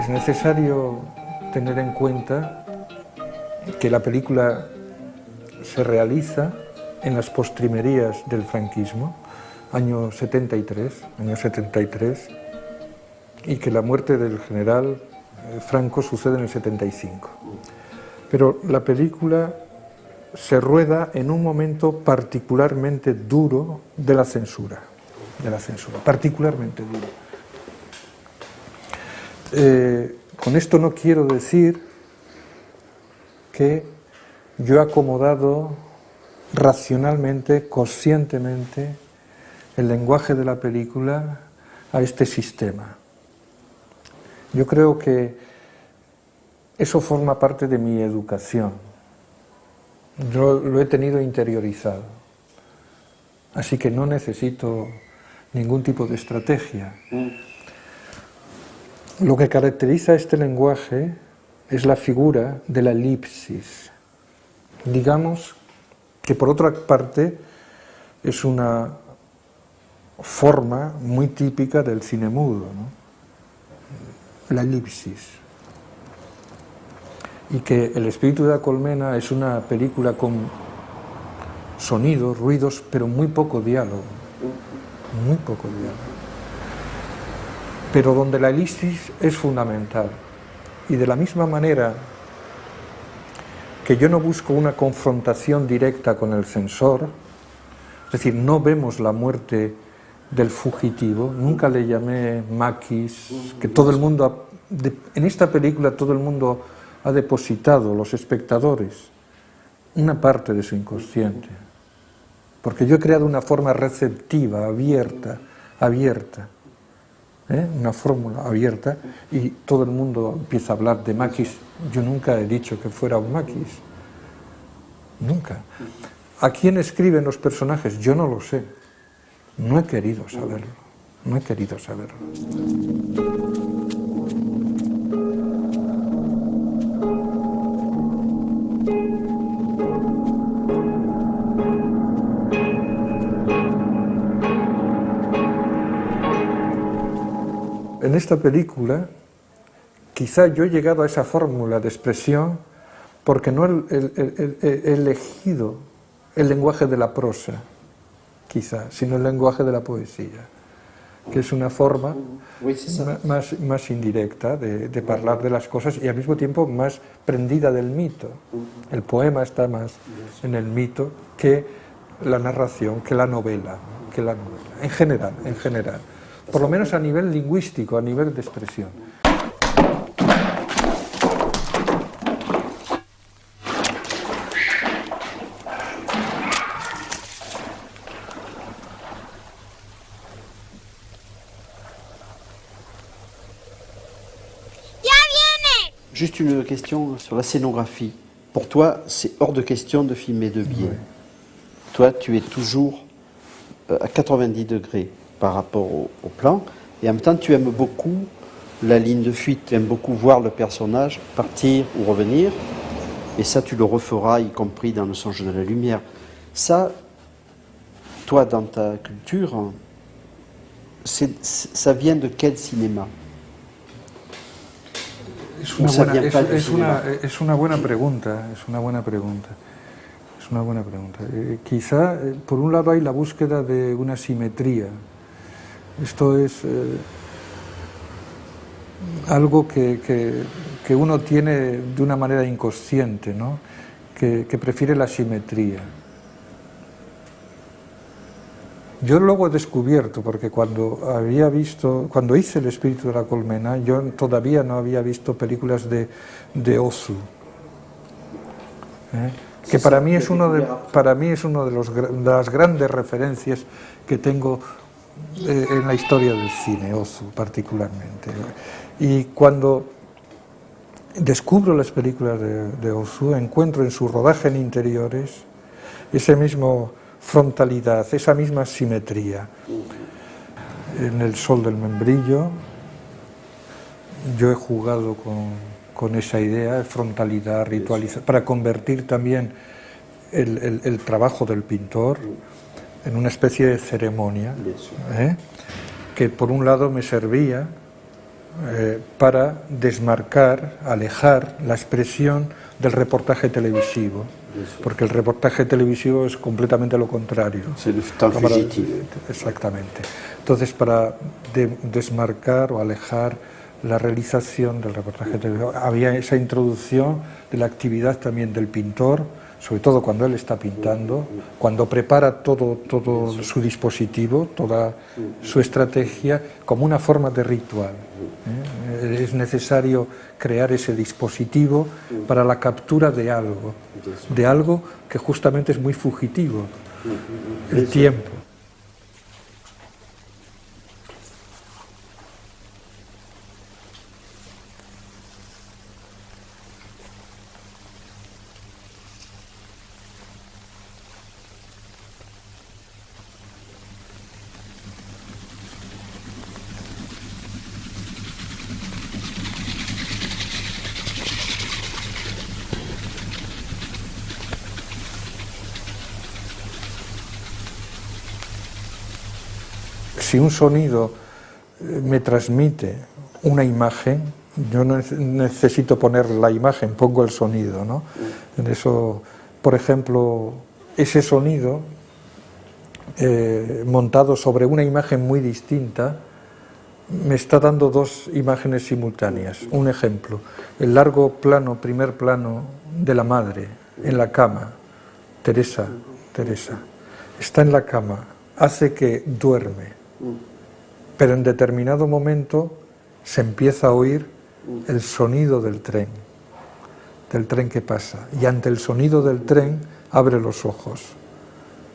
Es necesario tener en cuenta que la película se realiza en las postrimerías del franquismo, año 73, y que la muerte del general Franco sucede en el 75. Pero la película se rueda en un momento particularmente duro de la censura, particularmente duro. Con esto no quiero decir que yo he acomodado racionalmente, conscientemente, el lenguaje de la película a este sistema. Yo creo que eso forma parte de mi educación. Yo lo he tenido interiorizado. Así que no necesito ningún tipo de estrategia. Lo que caracteriza este lenguaje es la figura de la elipsis. Digamos que por otra parte es una forma muy típica del cine mudo, ¿no? La elipsis. Y que El espíritu de la colmena es una película con sonidos, ruidos, pero muy poco diálogo. Muy poco diálogo. Pero donde la elipsis es fundamental. Y de la misma manera que yo no busco una confrontación directa con el censor, es decir, no vemos la muerte del fugitivo, nunca le llamé maquis, que todo el mundo, en esta película todo el mundo ha depositado, los espectadores, una parte de su inconsciente, porque yo he creado una forma receptiva, abierta, una fórmula abierta, y todo el mundo empieza a hablar de maquis. Yo nunca he dicho que fuera un maquis, nunca. ¿A quién escriben los personajes? Yo no lo sé, no he querido saberlo, no he querido saberlo. En esta película, quizá yo he llegado a esa fórmula de expresión porque no he elegido el lenguaje de la prosa, quizá, sino el lenguaje de la poesía, que es una forma más indirecta de hablar de las cosas y al mismo tiempo más prendida del mito. El poema está más en el mito que la narración, que la novela, en general. Por lo menos a nivel lingüístico, a nivel de expresión. Juste une question sur la scénographie. Pour toi, c'est hors de question de filmer de biais. Oui. Toi, tu es toujours à 90 degrés par rapport au plan, et en même temps, tu aimes beaucoup la ligne de fuite, tu aimes beaucoup voir le personnage partir ou revenir, et ça, tu le referas, y compris dans Le songe de la lumière. Ça, toi, dans ta culture, ça vient de quel cinéma? Es una buena pregunta. Quizá, por un lado, hay la búsqueda de una simetría. Esto es algo que uno tiene de una manera inconsciente, ¿no? Que prefiere la simetría. Yo luego he descubierto, porque cuando hice El espíritu de la colmena, yo todavía no había visto películas de Ozu, que para mí es uno de las grandes referencias que tengo en la historia del cine, Ozu particularmente. Y cuando descubro las películas de Ozu, encuentro en su rodaje en interiores ese mismo frontalidad, esa misma simetría. En El sol del membrillo yo he jugado con esa idea de frontalidad, ritualización, para convertir también el trabajo del pintor en una especie de ceremonia, que por un lado me servía para desmarcar, alejar la expresión del reportaje televisivo, porque el reportaje televisivo es completamente lo contrario. Exactamente. Entonces, para desmarcar o alejar la realización del reportaje televisivo, había esa introducción de la actividad también del pintor, sobre todo cuando él está pintando, cuando prepara todo su dispositivo, toda su estrategia, como una forma de ritual. Es necesario crear ese dispositivo para la captura de algo que justamente es muy fugitivo, el tiempo. Si un sonido me transmite una imagen, yo no necesito poner la imagen, pongo el sonido, ¿no? En eso, por ejemplo, ese sonido montado sobre una imagen muy distinta me está dando dos imágenes simultáneas. Un ejemplo, el largo plano, primer plano de la madre en la cama, Teresa, está en la cama, hace que duerme. Pero en determinado momento se empieza a oír el sonido del tren que pasa, y ante el sonido del tren abre los ojos.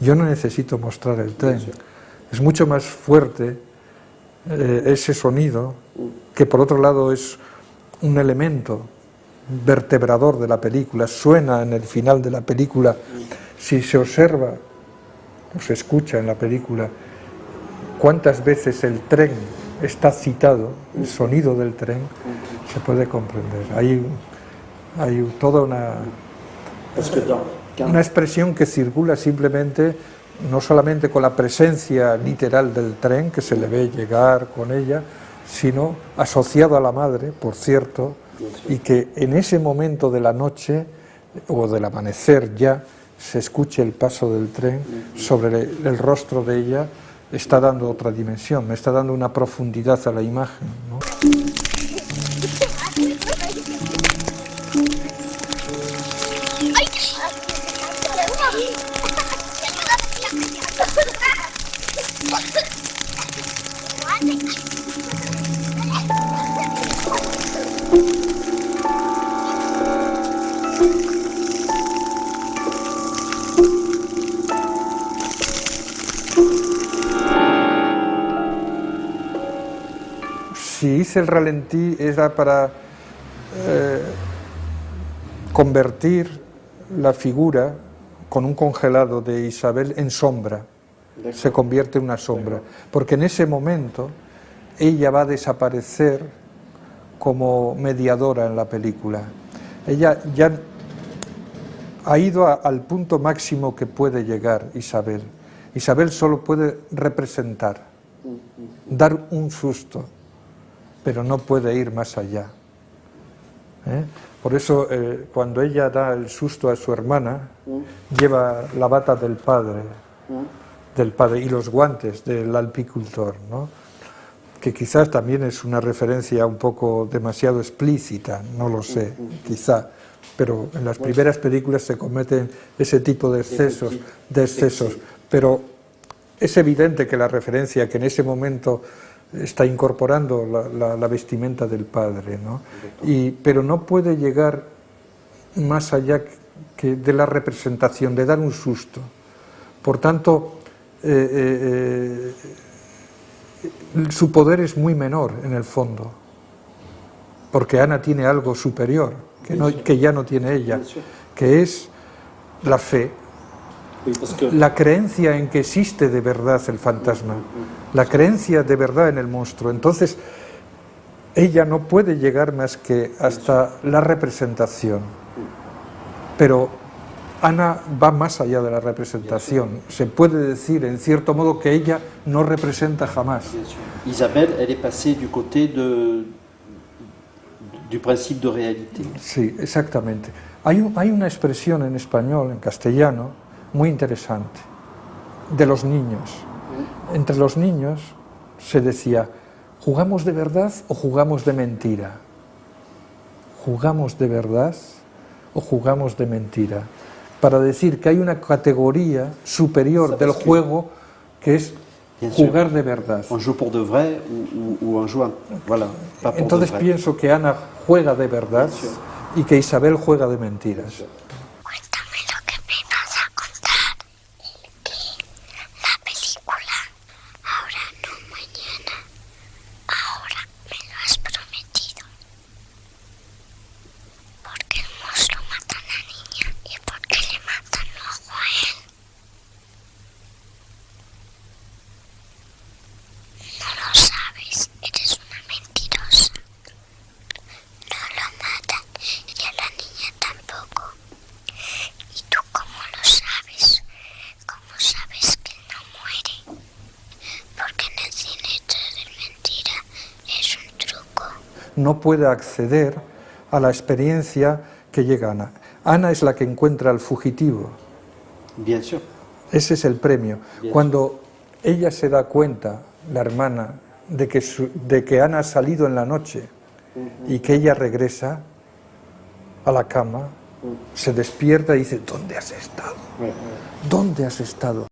Yo no necesito mostrar el tren, es mucho más fuerte ese sonido, que por otro lado es un elemento vertebrador de la película, suena en el final de la película. Si se observa o se escucha en la película cuántas veces el tren está citado, el sonido del tren, se puede comprender. Hay toda una expresión que circula simplemente, no solamente con la presencia literal del tren, que se le ve llegar con ella, sino asociado a la madre, por cierto, y que en ese momento de la noche o del amanecer ya se escuche el paso del tren sobre el rostro de ella. Está dando otra dimensión, me está dando una profundidad a la imagen, ¿no? Si hice el ralentí era para convertir la figura con un congelado de Isabel en sombra, se convierte en una sombra, porque en ese momento ella va a desaparecer como mediadora en la película. Ella ya ha ido al punto máximo que puede llegar Isabel. Isabel solo puede representar, dar un susto, pero no puede ir más allá. Por eso, cuando ella da el susto a su hermana, lleva la bata del padre y los guantes del alpicultor, ¿no? Que quizás también es una referencia un poco demasiado explícita, no lo sé, quizá, pero en las primeras películas se cometen ese tipo de excesos, pero es evidente que la referencia que en ese momento está incorporando la vestimenta del padre, ¿no? Pero no puede llegar más allá que de la representación, de dar un susto. Por tanto, su poder es muy menor en el fondo, porque Ana tiene algo superior, que ya no tiene ella, que es la fe, la creencia en que existe de verdad el fantasma, la creencia de verdad en el monstruo. Entonces, ella no puede llegar más que hasta la representación, pero Ana va más allá de la representación. Se puede decir, en cierto modo, que ella no representa jamás. Isabelle, elle est passée du côté du principe de réalité. Sí, exactamente. Hay una expresión en español, en castellano, muy interesante, de los niños. Entre los niños se decía, ¿jugamos de verdad o jugamos de mentira? ¿Jugamos de verdad o jugamos de mentira? Para decir que hay una categoría superior del juego que es jugar de verdad. On joue pour de vrai ou on joue, voilà, pas pour Entonces de vrai. pienso que Ana juega de verdad y que Isabel juega de mentiras. Cuéntame lo que me vas a contar. La película, ahora no mañana, ahora me lo has prometido. ¿Por qué el monstruo mata a la niña y por qué le matan luego a él? No lo sabes, eres una mentirosa. No lo matan y a la niña tampoco. ¿Y tú cómo lo sabes? ¿Cómo sabes que no muere? Porque en el cine todo es mentira, es un truco. No puede acceder a la experiencia que llega Ana. Ana es la que encuentra al fugitivo. Bien sûr. Ese es el premio. Bien. Cuando ella se da cuenta, la hermana, de que Ana ha salido en la noche y que ella regresa a la cama, se despierta y dice, ¿dónde has estado? ¿Dónde has estado?